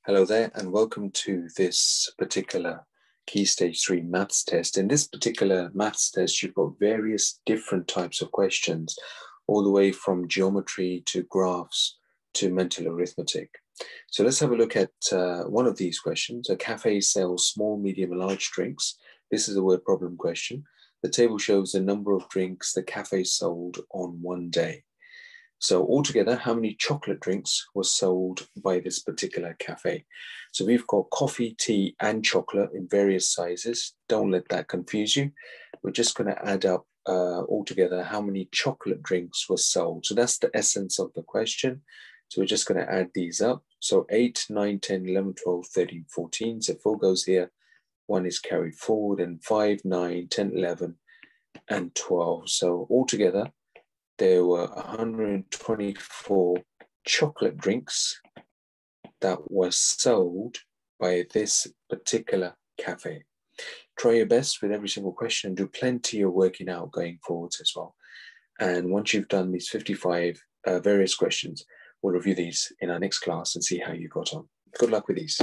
Hello there, and welcome to this particular Key Stage 3 maths test. In this particular maths test, you've got various different types of questions, all the way from geometry to graphs to mental arithmetic. So let's have a look at one of these questions. A cafe sells small, medium, and large drinks. This is a word problem question. The table shows the number of drinks the cafe sold on one day. So altogether, how many chocolate drinks were sold by this particular cafe? So we've got coffee, tea, and chocolate in various sizes. Don't let that confuse you. We're just going to add up altogether how many chocolate drinks were sold. So that's the essence of the question. So we're just going to add these up. So 8, 9, 10, 11, 12, 13, 14. So 4 goes here. 1 is carried forward, and 5, 9, 10, 11, and 12. So altogether, there were 124 chocolate drinks that were sold by this particular cafe. Try your best with every single question and do plenty of working out going forwards as well. And once you've done these 55 various questions, we'll review these in our next class and see how you got on. Good luck with these.